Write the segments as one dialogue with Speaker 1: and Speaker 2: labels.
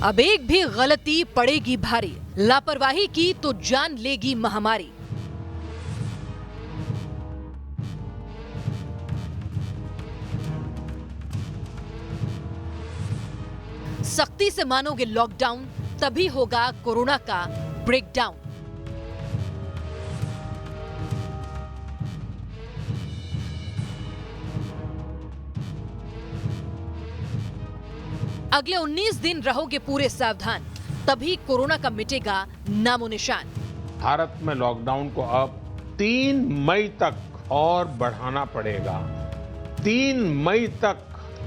Speaker 1: अब एक भी गलती पड़ेगी भारी, लापरवाही की तो जान लेगी महामारी। सख्ती से मानोगे लॉकडाउन, तभी होगा कोरोना का ब्रेकडाउन। अगले 19 दिन रहोगे पूरे सावधान, तभी कोरोना का मिटेगा नामो निशान।
Speaker 2: भारत में लॉकडाउन को अब 3 मई तक और बढ़ाना पड़ेगा। 3 मई तक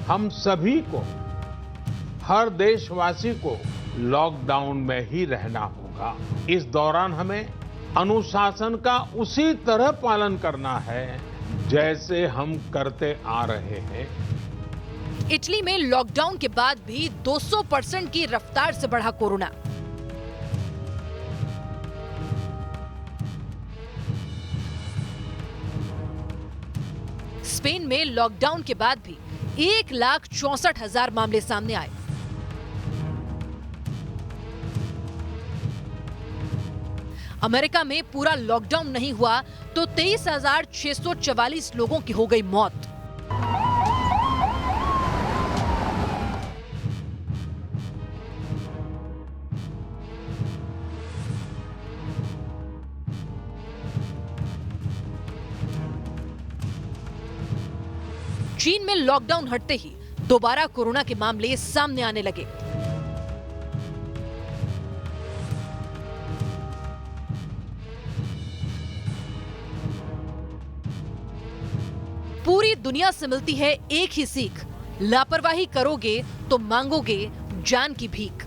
Speaker 2: हम सभी को, हर देशवासी को लॉकडाउन में ही रहना होगा। इस दौरान हमें अनुशासन का उसी तरह पालन करना है जैसे हम करते आ रहे हैं।
Speaker 1: इटली में लॉकडाउन के बाद भी 200% की रफ्तार से बढ़ा कोरोना। स्पेन में लॉकडाउन के बाद भी 1,64,000 मामले सामने आए। अमेरिका में पूरा लॉकडाउन नहीं हुआ तो 23,644 लोगों की हो गई मौत। चीन में लॉकडाउन हटते ही दोबारा कोरोना के मामले सामने आने लगे। पूरी दुनिया से मिलती है एक ही सीख, लापरवाही करोगे तो मांगोगे जान की भीख।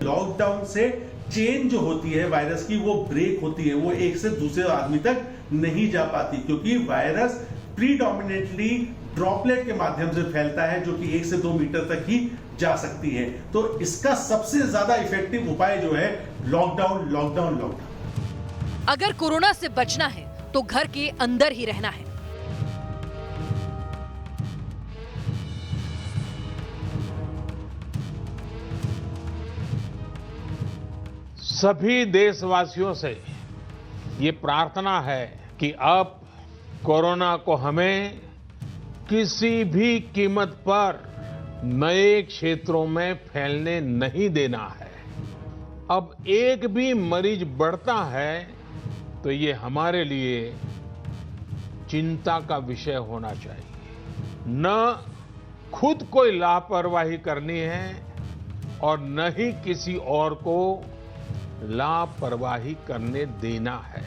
Speaker 3: लॉकडाउन से चेन जो होती है वायरस की वो ब्रेक होती है, वो एक से दूसरे आदमी तक नहीं जा पाती, क्योंकि वायरस प्रीडोमिनेटली ड्रॉपलेट के माध्यम से फैलता है जो कि 1 से 2 मीटर तक ही जा सकती है। तो इसका सबसे ज्यादा इफेक्टिव उपाय जो है लॉकडाउन, लॉकडाउन, लॉकडाउन।
Speaker 1: अगर कोरोना से बचना है तो घर के अंदर ही रहना है।
Speaker 2: सभी देशवासियों से ये प्रार्थना है कि अब कोरोना को हमें किसी भी कीमत पर नए क्षेत्रों में फैलने नहीं देना है। अब एक भी मरीज बढ़ता है तो ये हमारे लिए चिंता का विषय होना चाहिए। न खुद कोई लापरवाही करनी है और न ही किसी और को लापरवाही करने देना है।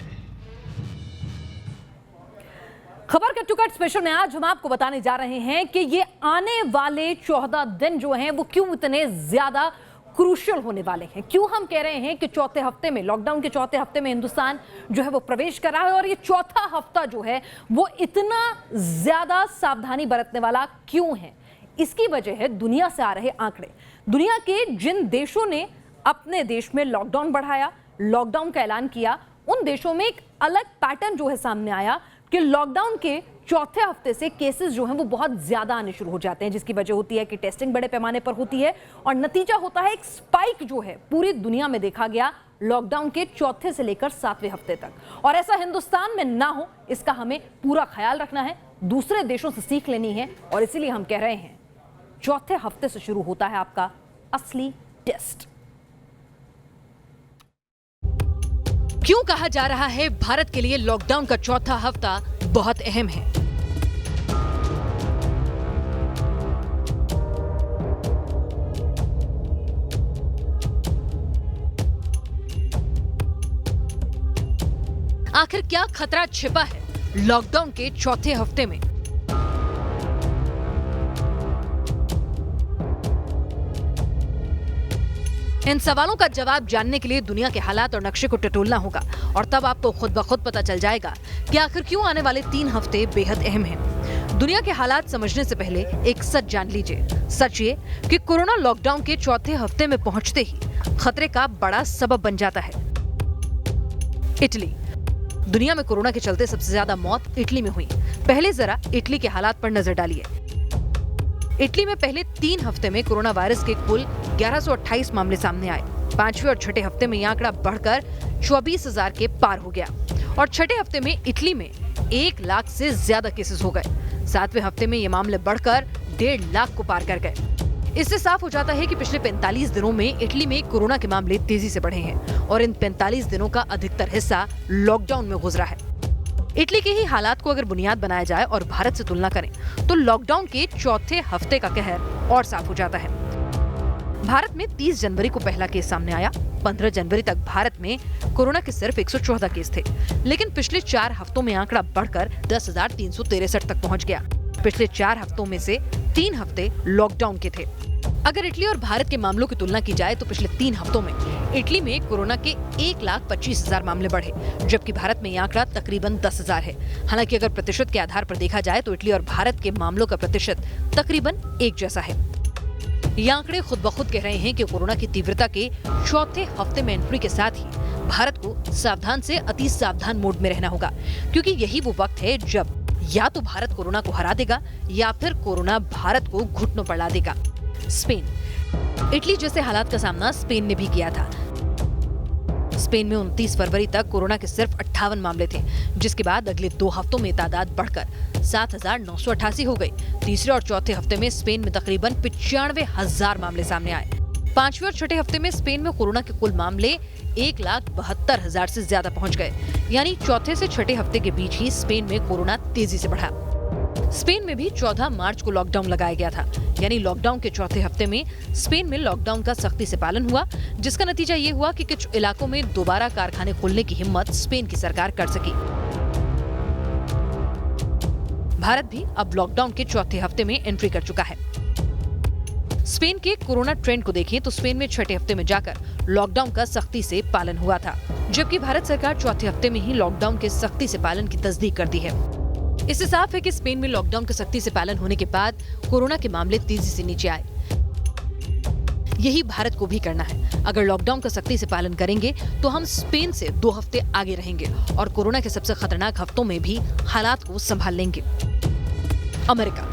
Speaker 4: खबर कट टू कट स्पेशल में आज हम आपको बताने जा रहे हैं कि ये आने वाले 14 दिन जो हैं वो क्यों इतने ज्यादा क्रूशियल होने वाले हैं। क्यों हम कह रहे हैं कि चौथे हफ्ते में, लॉकडाउन के चौथे हफ्ते में हिंदुस्तान जो है वो प्रवेश कर रहा है, और ये चौथा हफ्ता जो है वो इतना ज्यादा सावधानी बरतने वाला क्यों है। इसकी वजह है दुनिया से आ रहे आंकड़े। दुनिया के जिन देशों ने अपने देश में लॉकडाउन बढ़ाया, लॉकडाउन का ऐलान किया, उन देशों में एक अलग पैटर्न जो है सामने आया कि लॉकडाउन के चौथे हफ्ते से केसेस जो हैं वो बहुत ज्यादा आने शुरू हो जाते हैं, जिसकी वजह होती है कि टेस्टिंग बड़े पैमाने पर होती है और नतीजा होता है एक स्पाइक जो है पूरी दुनिया में देखा गया लॉकडाउन के चौथे से लेकर 7वें हफ्ते तक। और ऐसा हिंदुस्तान में ना हो, इसका हमें पूरा ख्याल रखना है, दूसरे देशों से सीख लेनी है, और इसीलिए हम कह रहे हैं चौथे हफ्ते से शुरू होता है आपका असली टेस्ट।
Speaker 1: क्यों कहा जा रहा है भारत के लिए लॉकडाउन का चौथा हफ्ता बहुत अहम है? आखिर क्या खतरा छिपा है लॉकडाउन के चौथे हफ्ते में? इन सवालों का जवाब जानने के लिए दुनिया के हालात और नक्शे को टटोलना होगा, और तब आपको खुद ब खुद पता चल जाएगा कि आखिर क्यों आने वाले 3 हफ्ते बेहद अहम हैं। दुनिया के हालात समझने से पहले एक सच जान लीजिए। सच ये कि कोरोना लॉकडाउन के चौथे हफ्ते में पहुंचते ही खतरे का बड़ा सबब बन जाता है। इटली। दुनिया में कोरोना के चलते सबसे ज्यादा मौत इटली में हुई। पहले जरा इटली के हालात पर नजर डालिए। इटली में पहले 3 हफ्ते में कोरोना वायरस के कुल 1128 मामले सामने आए। 5वें और छठे हफ्ते में यह आंकड़ा बढ़कर 24,000 के पार हो गया और छठे हफ्ते में इटली में 1 लाख से ज्यादा केसेस हो गए। 7वें हफ्ते में ये मामले बढ़कर 1.5 लाख को पार कर गए। इससे साफ हो जाता है कि पिछले 45 दिनों में इटली में कोरोना के मामले तेजी से बढ़े हैं और इन 45 दिनों का अधिकतर हिस्सा लॉकडाउन में गुजरा है। इटली के ही हालात को अगर बुनियाद बनाया जाए और भारत से तुलना करें तो लॉकडाउन के चौथे हफ्ते का कहर और साफ हो जाता है। भारत में 30 जनवरी को पहला केस सामने आया। 15 जनवरी तक भारत में कोरोना के सिर्फ 114 केस थे, लेकिन पिछले 4 हफ्तों में आंकड़ा बढ़कर 10,363 तक पहुंच गया। पिछले 4 हफ्तों में से 3 हफ्ते लॉकडाउन के थे। अगर इटली और भारत के मामलों की तुलना की जाए तो पिछले 3 हफ्तों में इटली में कोरोना के 1,25,000 मामले बढ़े, जबकि भारत में यह आंकड़ा तकरीबन 10,000 है। हालांकि अगर प्रतिशत के आधार पर देखा जाए तो इटली और भारत के मामलों का प्रतिशत तकरीबन एक जैसा है। ये आंकड़े खुद ब खुद कह रहे हैं कि कोरोना की तीव्रता के चौथे हफ्ते में एंट्री के साथ ही भारत को सावधान से अति सावधान मोड में रहना होगा, क्योंकि यही वो वक्त है जब या तो भारत कोरोना को हरा देगा या फिर कोरोना भारत को घुटनों पर ला देगा। स्पेन। इटली जैसे हालात का सामना स्पेन ने भी किया था। स्पेन में 29 फरवरी तक कोरोना के सिर्फ 58 मामले थे, जिसके बाद अगले 2 हफ्तों में तादाद बढ़कर 7,988 हो गई। तीसरे और चौथे हफ्ते में स्पेन में तकरीबन 95,000 मामले सामने आए। 5वें और छठे हफ्ते में स्पेन में कोरोना के कुल मामले 1,72,000 से ज्यादा पहुंच गए। यानी चौथे से छठे हफ्ते के बीच ही स्पेन में कोरोना तेजी से बढ़ा। स्पेन में भी 14 मार्च को लॉकडाउन लगाया गया था। यानी लॉकडाउन के चौथे हफ्ते में स्पेन में लॉकडाउन का सख्ती से पालन हुआ, जिसका नतीजा ये हुआ कि कुछ इलाकों में दोबारा कारखाने खोलने की हिम्मत स्पेन की सरकार कर सकी। भारत भी अब लॉकडाउन के चौथे हफ्ते में एंट्री कर चुका है। स्पेन के कोरोना ट्रेंड को देखें तो स्पेन में छठे हफ्ते में जाकर लॉकडाउन का सख्ती से पालन हुआ था, जबकि भारत सरकार चौथे हफ्ते में ही लॉकडाउन के सख्ती से पालन की तस्दीक कर दी है। इससे साफ है कि स्पेन में लॉकडाउन का सख्ती से पालन होने के बाद कोरोना के मामले तेजी से नीचे आए। यही भारत को भी करना है। अगर लॉकडाउन का सख्ती से पालन करेंगे तो हम स्पेन से 2 हफ्ते आगे रहेंगे और कोरोना के सबसे खतरनाक हफ्तों में भी हालात को संभाल लेंगे। अमेरिका।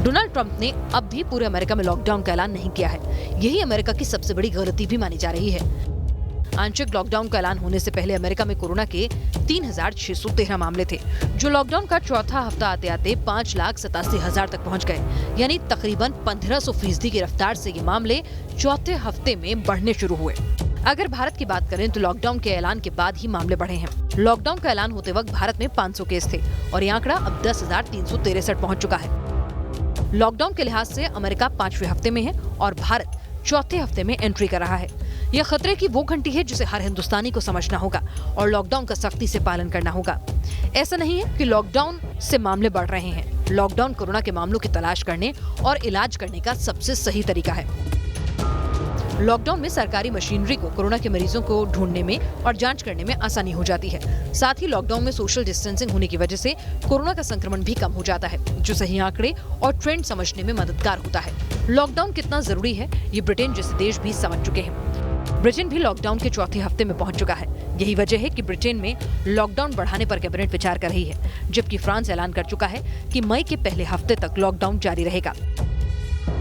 Speaker 1: डोनाल्ड ट्रंप ने अब भी पूरे अमेरिका में लॉकडाउन का ऐलान नहीं किया है। यही अमेरिका की सबसे बड़ी गलती भी मानी जा रही है। आंशिक लॉकडाउन का ऐलान होने से पहले अमेरिका में कोरोना के 3,613 मामले थे, जो लॉकडाउन का चौथा हफ्ता आते आते 5,87,000 तक पहुंच गए। यानी तकरीबन 1500% की रफ्तार से ये मामले चौथे हफ्ते में बढ़ने शुरू हुए। अगर भारत की बात करें तो लॉकडाउन के ऐलान के बाद ही मामले बढ़े हैं। लॉकडाउन का ऐलान होते वक्त भारत में 500 केस थे और ये आंकड़ा अब 10,363 पहुंच चुका है। लॉकडाउन के लिहाज से अमेरिका 5वें हफ्ते में है और भारत चौथे हफ्ते में एंट्री कर रहा है। यह खतरे की वो घंटी है जिसे हर हिंदुस्तानी को समझना होगा और लॉकडाउन का सख्ती से पालन करना होगा। ऐसा नहीं है कि लॉकडाउन से मामले बढ़ रहे हैं। लॉकडाउन कोरोना के मामलों की तलाश करने और इलाज करने का सबसे सही तरीका है। लॉकडाउन में सरकारी मशीनरी को कोरोना के मरीजों को ढूंढने में और जांच करने में आसानी हो जाती है। साथ ही लॉकडाउन में सोशल डिस्टेंसिंग होने की वजह से कोरोना का संक्रमण भी कम हो जाता है, जो सही आंकड़े और ट्रेंड समझने में मददगार होता है। लॉकडाउन कितना जरूरी है ये ब्रिटेन जैसे देश भी समझ चुके हैं। ब्रिटेन भी लॉकडाउन के चौथे हफ्ते में पहुंच चुका है। यही वजह है कि ब्रिटेन में लॉकडाउन बढ़ाने पर कैबिनेट विचार कर रही है, जबकि फ्रांस ऐलान कर चुका है कि मई के पहले हफ्ते तक लॉकडाउन जारी रहेगा।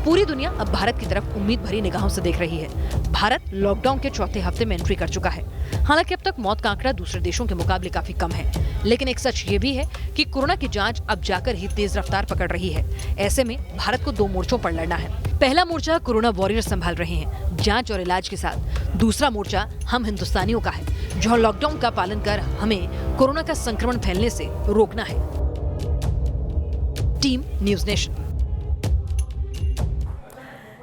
Speaker 1: पूरी दुनिया अब भारत की तरफ उम्मीद भरी निगाहों से देख रही है। भारत लॉकडाउन के चौथे हफ्ते में एंट्री कर चुका है। हालांकि अब तक मौत का आंकड़ा दूसरे देशों के मुकाबले काफी कम है, लेकिन एक सच ये भी है कि कोरोना की जांच अब जाकर ही तेज रफ्तार पकड़ रही है। ऐसे में भारत को 2 मोर्चों पर लड़ना है। पहला मोर्चा कोरोना वॉरियर संभाल रहे हैं, जांच और इलाज के साथ। दूसरा मोर्चा हम हिंदुस्तानियों का है, जो लॉकडाउन का पालन कर हमें कोरोना का संक्रमण फैलने से रोकना है। Team news nation.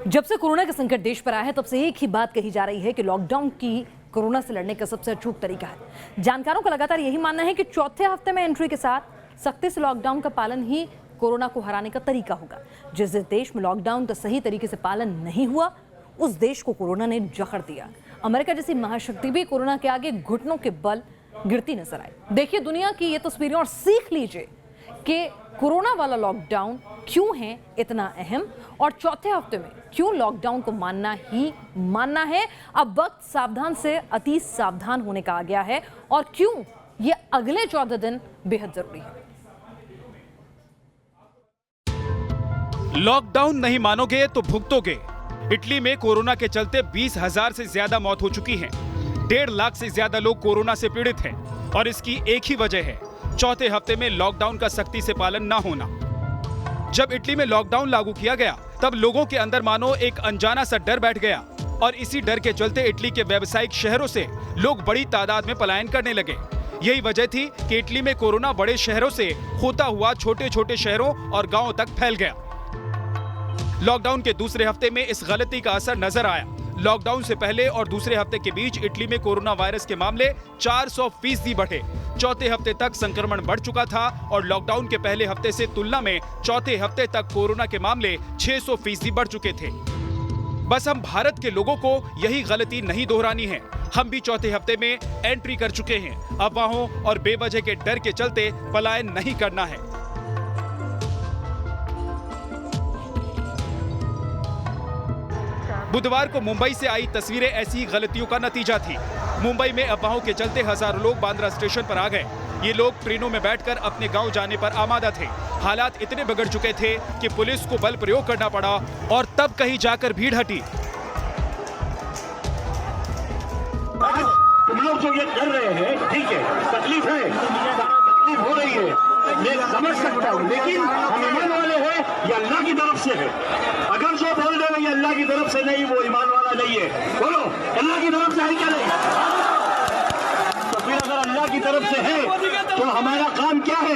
Speaker 4: जब से कोरोना का संकट देश पर आया है, तब से एक ही बात कही जा रही है कि लॉकडाउन की कोरोना से लड़ने का सबसे अचूक तरीका है। जानकारों का लगातार यही मानना है कि चौथे हफ्ते में एंट्री के साथ सख्ती से लॉकडाउन का पालन ही कोरोना को हराने का तरीका होगा। जिस देश में लॉकडाउन का सही तरीके से पालन नहीं हुआ, उस देश को कोरोना ने जकड़ दिया। अमेरिका जैसी महाशक्ति भी कोरोना के आगे घुटनों के बल गिरती नजर आई। देखिए दुनिया की ये तस्वीरें और सीख लीजिए कि कोरोना वाला लॉकडाउन क्यों है इतना अहम और चौथे हफ्ते में क्यों लॉकडाउन को मानना है। अब वक्त सावधान से अति सावधान होने का आ गया है और क्यों ये अगले 14 दिन बेहद जरूरी है।
Speaker 5: लॉकडाउन नहीं मानोगे तो भुगतोगे। इटली में कोरोना के चलते 20,000 से ज्यादा मौत हो चुकी है। 1.5 लाख से ज्यादा लोग कोरोना से पीड़ित हैं और इसकी एक ही वजह है, चौथे हफ्ते में लॉकडाउन का सख्ती से पालन न होना। जब इटली में लॉकडाउन लागू किया गया तब लोगों के अंदर मानो एक अनजाना सा डर बैठ गया और इसी डर के चलते इटली के व्यावसायिक शहरों से लोग बड़ी तादाद में पलायन करने लगे। यही वजह थी कि इटली में कोरोना बड़े शहरों से होता हुआ छोटे छोटे शहरों और गांवों तक फैल गया। लॉकडाउन के दूसरे हफ्ते में इस गलती का असर नजर आया। लॉकडाउन से पहले और दूसरे हफ्ते के बीच इटली में कोरोना वायरस के मामले 400% बढ़े। चौथे हफ्ते तक संक्रमण बढ़ चुका था और लॉकडाउन के पहले हफ्ते से तुलना में चौथे हफ्ते तक कोरोना के मामले 600% बढ़ चुके थे। बस हम भारत के लोगों को यही गलती नहीं दोहरानी है। हम भी चौथे हफ्ते में एंट्री कर चुके हैं। अफवाहों और बेवजह के डर के चलते पलायन नहीं करना है। बुधवार को मुंबई से आई तस्वीरें ऐसी गलतियों का नतीजा थी। मुंबई में अफवाहों के चलते हजारों लोग बांद्रा स्टेशन पर आ गए। ये लोग ट्रेनों में बैठकर अपने गांव जाने पर आमादा थे। हालात इतने बिगड़ चुके थे कि पुलिस को बल प्रयोग करना पड़ा और तब कहीं जाकर भीड़ हटी।
Speaker 6: तुम लोग जो ये कर रहे हैं, ठीक है, तकलीफ है, तकलीफ हो रही है, मैं समझ सकता हूँ, लेकिन हम ईमान वाले हैं, ये अल्लाह की तरफ से है। अगर जो बोल रहे हैं ये अल्लाह की तरफ से नहीं, वो ईमान वाला नहीं है। बोलो, अल्लाह की तरफ से है क्या नहीं? तो फिर अगर अल्लाह की तरफ से है तो हमारा काम क्या है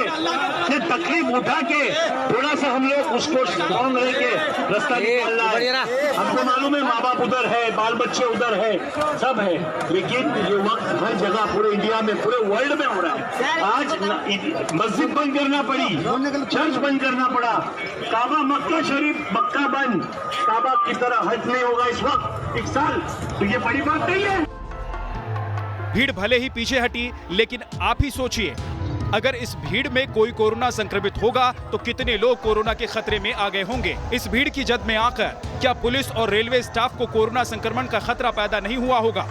Speaker 6: कि तकलीफ उठा के थोड़ा सा हम लोग उसको स्ट्रॉन्ग रह के रास्ता निकालना है। हमको मालूम है माँ बाप उधर है, बाल बच्चे उधर है, सब है, लेकिन ये वक्त हर जगह पूरे इंडिया में, पूरे वर्ल्ड में हो रहा है। आज मस्जिद बंद करना पड़ी, चर्च बंद करना पड़ा, काबा मक्का शरीफ मक्का बंद, काबा की तरह हज नहीं होगा इस वक्त 1 साल, तो ये बड़ी बात नहीं है।
Speaker 5: भीड़ भले ही पीछे हटी, लेकिन आप ही सोचिए, अगर इस भीड़ में कोई कोरोना संक्रमित होगा तो कितने लोग कोरोना के खतरे में आ गए होंगे। इस भीड़ की जद में आकर क्या पुलिस और रेलवे स्टाफ को कोरोना संक्रमण का खतरा पैदा नहीं हुआ होगा?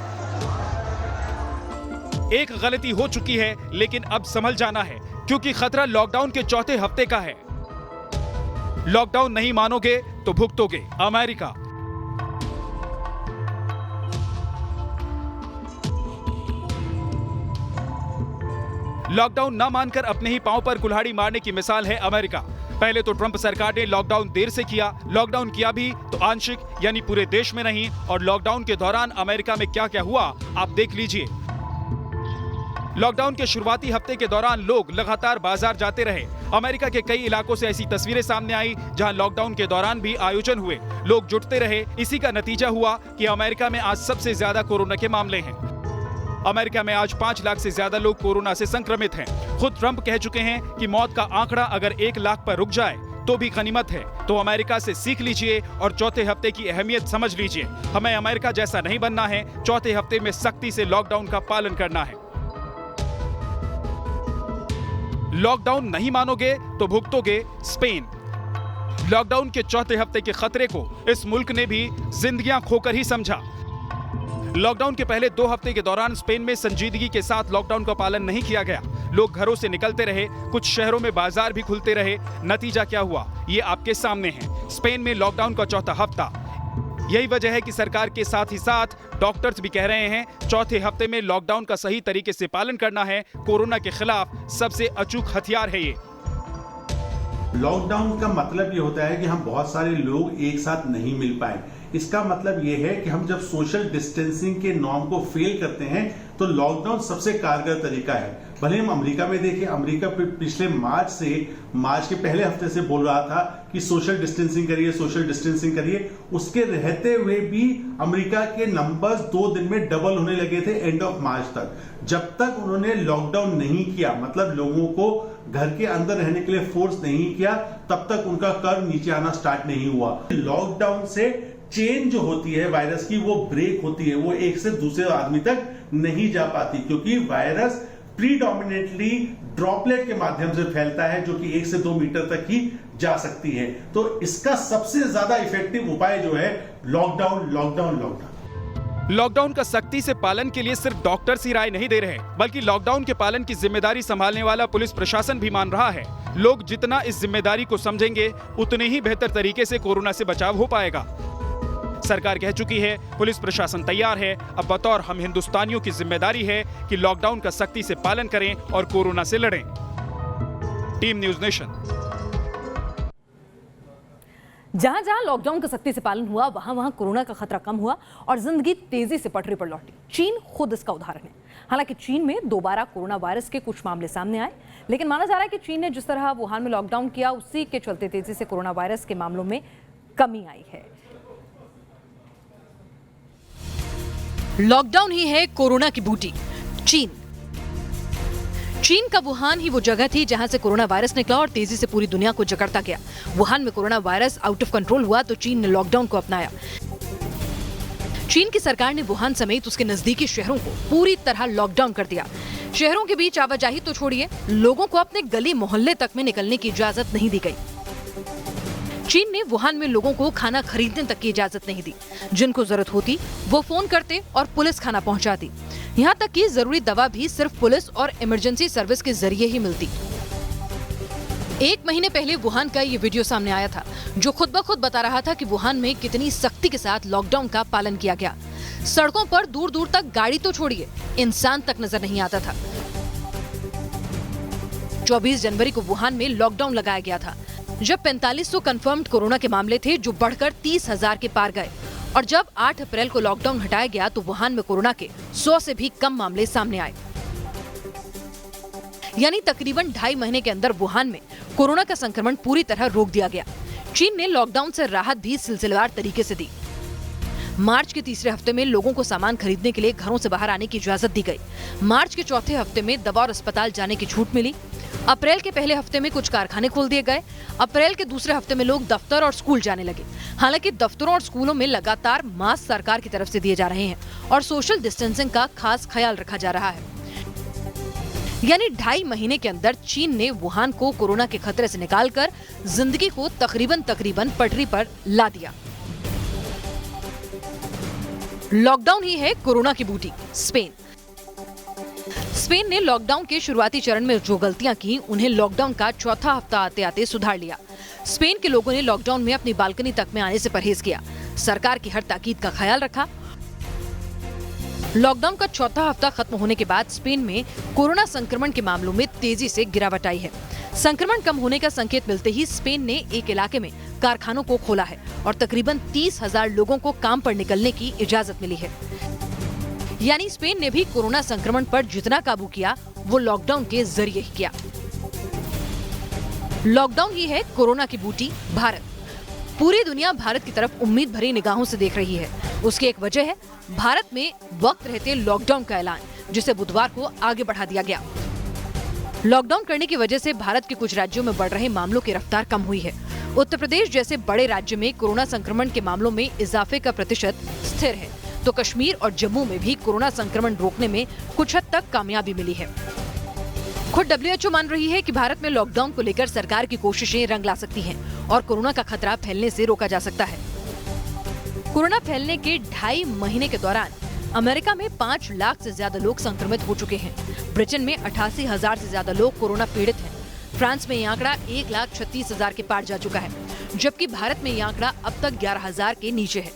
Speaker 5: एक गलती हो चुकी है, लेकिन अब संभल जाना है, क्योंकि खतरा लॉकडाउन के चौथे हफ्ते का है। लॉकडाउन नहीं मानोगे तो भुगतोगे। अमेरिका। लॉकडाउन न मानकर अपने ही पांव पर कुल्हाड़ी मारने की मिसाल है अमेरिका। पहले तो ट्रंप सरकार ने लॉकडाउन देर से किया, लॉकडाउन किया भी तो आंशिक, यानी पूरे देश में नहीं। और लॉकडाउन के दौरान अमेरिका में क्या क्या हुआ आप देख लीजिए। लॉकडाउन के शुरुआती हफ्ते के दौरान लोग लगातार बाजार जाते रहे। अमेरिका के कई इलाकों से ऐसी तस्वीरें सामने आई जहां लॉकडाउन के दौरान भी आयोजन हुए, लोग जुटते रहे। इसी का नतीजा हुआ कि अमेरिका में आज सबसे ज्यादा कोरोना के मामले हैं। अमेरिका में आज 5 लाख से ज्यादा लोग कोरोना से संक्रमित हैं। खुद ट्रंप कह चुके हैं कि मौत का आंकड़ा अगर 1 लाख पर रुक जाए तो भी गनीमत है। तो अमेरिका से सीख लीजिए और चौथे हफ्ते की अहमियत समझ लीजिए। हमें अमेरिका जैसा नहीं बनना है, चौथे हफ्ते में सख्ती से लॉकडाउन का पालन करना है। लॉकडाउन नहीं मानोगे तो भुगतोगे। स्पेन। लॉकडाउन के चौथे हफ्ते के खतरे को इस मुल्क ने भी जिंदगियां खोकर ही समझा। लॉकडाउन के पहले 2 हफ्ते के दौरान स्पेन में संजीदगी के साथ लॉकडाउन का पालन नहीं किया गया। लोग घरों से निकलते रहे, कुछ शहरों में बाजार भी खुलते रहे। नतीजा क्या हुआ ये आपके सामने है। स्पेन में लॉकडाउन का चौथा हफ्ता। यही वजह है कि सरकार के साथ ही साथ डॉक्टर्स भी कह रहे हैं चौथे हफ्ते में लॉकडाउन का सही तरीके से पालन करना है। कोरोना के खिलाफ सबसे अचूक हथियार है ये।
Speaker 3: लॉकडाउन का मतलब ये होता है कि हम बहुत सारे लोग एक साथ नहीं मिल पाए। इसका मतलब ये है कि हम जब सोशल डिस्टेंसिंग के नॉर्म को फेल करते हैं तो लॉकडाउन सबसे कारगर तरीका है। भले हम अमेरिका में देखें, अमेरिका पिछले मार्च के पहले हफ्ते से बोल रहा था कि सोशल डिस्टेंसिंग करिए, सोशल डिस्टेंसिंग करिए। उसके रहते हुए भी अमेरिका के नंबर्स 2 दिन में डबल होने लगे थे एंड ऑफ मार्च तक। जब तक उन्होंने लॉकडाउन नहीं किया, मतलब लोगों को घर के अंदर रहने के लिए फोर्स नहीं किया, तब तक उनका कर्व नीचे आना स्टार्ट नहीं हुआ। लॉकडाउन से चेन जो होती है वायरस की, वो ब्रेक होती है, वो एक से दूसरे आदमी तक नहीं जा पाती, क्योंकि वायरस प्रीडोमिनेटली ड्रॉपलेट के माध्यम से फैलता है, जो कि 1 से 2 मीटर तक ही जा सकती है। तो इसका सबसे ज्यादा इफेक्टिव उपाय जो है लॉकडाउन, लॉकडाउन, लॉकडाउन।
Speaker 5: लॉकडाउन का सख्ती से पालन के लिए सिर्फ डॉक्टर्स ही राय नहीं दे रहे, बल्कि लॉकडाउन के पालन की जिम्मेदारी संभालने वाला पुलिस प्रशासन भी मान रहा है। लोग जितना इस जिम्मेदारी को समझेंगे, उतने ही बेहतर तरीके से कोरोना से बचाव हो पाएगा। सरकार कह चुकी है, पुलिस प्रशासन तैयार है। अब बतौर हम हिंदुस्तानियों की जिम्मेदारी है कि लॉकडाउन का सख्ती से पालन करें और कोरोना से लड़ें। Team news nation.
Speaker 4: जहां जहां लॉकडाउन का सख्ती से पालन हुआ, वहां वहां कोरोना का खतरा कम हुआ और जिंदगी तेजी से पटरी पर लौटी। चीन खुद इसका उदाहरण है। हालांकि चीन में दोबारा कोरोना वायरस के कुछ मामले सामने आए, लेकिन माना जा रहा है कि चीन ने जिस तरह वुहान में लॉकडाउन किया, उसी के चलते तेजी से कोरोना वायरस के मामलों में कमी आई है।
Speaker 1: लॉकडाउन ही है कोरोना की बूटी। चीन का वुहान ही वो जगह थी जहां से कोरोना वायरस निकला और तेजी से पूरी दुनिया को जकड़ता गया। वुहान में corona virus out of control हुआ तो चीन ने लॉकडाउन को अपनाया। चीन की सरकार ने वुहान समेत उसके नजदीकी शहरों को पूरी तरह लॉकडाउन कर दिया। शहरों के बीच आवाजाही तो छोड़िए, लोगों को अपने गली मोहल्ले तक में निकलने की इजाजत नहीं दी गई। चीन ने वुहान में लोगों को खाना खरीदने तक की इजाजत नहीं दी। जिनको जरूरत होती वो फोन करते और पुलिस खाना पहुंचाती। यहाँ तक कि जरूरी दवा भी सिर्फ पुलिस और इमरजेंसी सर्विस के जरिए ही मिलती। 1 महीने पहले वुहान का ये वीडियो सामने आया था, जो खुद ब खुद बता रहा था कि वुहान में कितनी सख्ती के साथ लॉकडाउन का पालन किया गया। सड़कों पर दूर दूर तक गाड़ी तो छोड़िए, इंसान तक नजर नहीं आता था। 24 जनवरी को वुहान में लॉकडाउन लगाया गया था, जब 4500 कंफर्म्ड कोरोना के मामले थे, जो बढ़कर 30,000 के पार गए। और जब 8 अप्रैल को लॉकडाउन हटाया गया तो वुहान में कोरोना के 100 से भी कम मामले सामने आए। यानी तकरीबन 2.5 महीने के अंदर वुहान में कोरोना का संक्रमण पूरी तरह रोक दिया गया। चीन ने लॉकडाउन से राहत भी सिलसिलेवार तरीके से दी। मार्च के तीसरे हफ्ते में लोगों को सामान खरीदने के लिए घरों से बाहर आने की इजाजत दी गई। मार्च के चौथे हफ्ते में दवा और अस्पताल जाने की छूट मिली। अप्रैल के पहले हफ्ते में कुछ कारखाने खोल दिए गए। अप्रैल के दूसरे हफ्ते में लोग दफ्तर और स्कूल जाने लगे। हालांकि दफ्तरों और स्कूलों में लगातार मास्क सरकार की तरफ से दिए जा रहे हैं और सोशल डिस्टेंसिंग का खास ख्याल रखा जा रहा है। यानी 2.5 महीने के अंदर चीन ने वुहान को कोरोना के खतरे से निकालकर जिंदगी को तकरीबन पटरी पर ला दिया। लॉकडाउन ही है कोरोना की बूटी। स्पेन ने लॉकडाउन के शुरुआती चरण में जो गलतियां की, उन्हें लॉकडाउन का चौथा हफ्ता आते आते सुधार लिया। स्पेन के लोगों ने लॉकडाउन में अपनी बालकनी तक में आने से परहेज किया, सरकार की हर ताकीद का ख्याल रखा। लॉकडाउन का चौथा हफ्ता खत्म होने के बाद स्पेन में कोरोना संक्रमण के मामलों में तेजी से गिरावट आई है। संक्रमण कम होने का संकेत मिलते ही स्पेन ने एक इलाके में कारखानों को खोला है और तकरीबन 30,000 लोगों को काम पर निकलने की इजाजत मिली है। यानी स्पेन ने भी कोरोना संक्रमण पर जितना काबू किया, वो लॉकडाउन के जरिए ही किया। लॉकडाउन ही है कोरोना की बूटी। भारत, पूरी दुनिया भारत की तरफ उम्मीद भरी निगाहों से देख रही है। उसकी एक वजह है भारत में वक्त रहते लॉकडाउन का ऐलान, जिसे बुधवार को आगे बढ़ा दिया गया। लॉकडाउन करने की वजह से भारत के कुछ राज्यों में बढ़ रहे मामलों की रफ्तार कम हुई है। उत्तर प्रदेश जैसे बड़े राज्य में कोरोना संक्रमण के मामलों में इजाफे का प्रतिशत स्थिर है, तो कश्मीर और जम्मू में भी कोरोना संक्रमण रोकने में कुछ हद तक कामयाबी मिली है। खुद WHO मान रही है कि भारत में लॉकडाउन को लेकर सरकार की कोशिशें रंग ला सकती हैं और कोरोना का खतरा फैलने से रोका जा सकता है। कोरोना फैलने के 2.5 महीने के दौरान अमेरिका में 5 लाख से ज्यादा लोग संक्रमित हो चुके हैं। ब्रिटेन में 88,000 से ज्यादा लोग कोरोना पीड़ित हैं। फ्रांस में ये आंकड़ा 1,36,000 के पार जा चुका है, जबकि भारत में ये आंकड़ा अब तक 11,000 के नीचे है।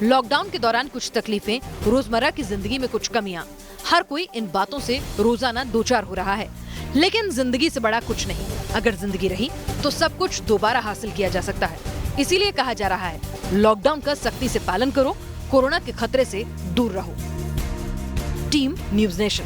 Speaker 1: लॉकडाउन के दौरान कुछ तकलीफें, रोजमर्रा की जिंदगी में कुछ कमियां, हर कोई इन बातों से रोजाना दो चार हो रहा है। लेकिन जिंदगी से बड़ा कुछ नहीं। अगर जिंदगी रही तो सब कुछ दोबारा हासिल किया जा सकता है। इसीलिए कहा जा रहा है, लॉकडाउन का सख्ती से पालन करो, कोरोना के खतरे से दूर रहो। Team news nation.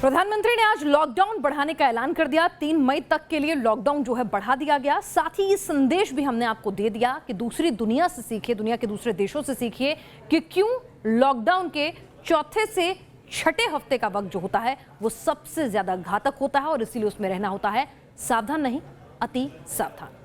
Speaker 4: प्रधानमंत्री ने आज लॉकडाउन बढ़ाने का ऐलान कर दिया। 3 मई तक के लिए लॉकडाउन जो है बढ़ा दिया गया। साथ ही ये संदेश भी हमने आपको दे दिया कि दूसरी दुनिया से सीखिए, दुनिया के दूसरे देशों से सीखिए कि क्यों लॉकडाउन के चौथे से छठे हफ्ते का वक्त जो होता है वो सबसे ज्यादा घातक होता है और इसीलिए उसमें रहना होता है सावधान नहीं, अति सावधान।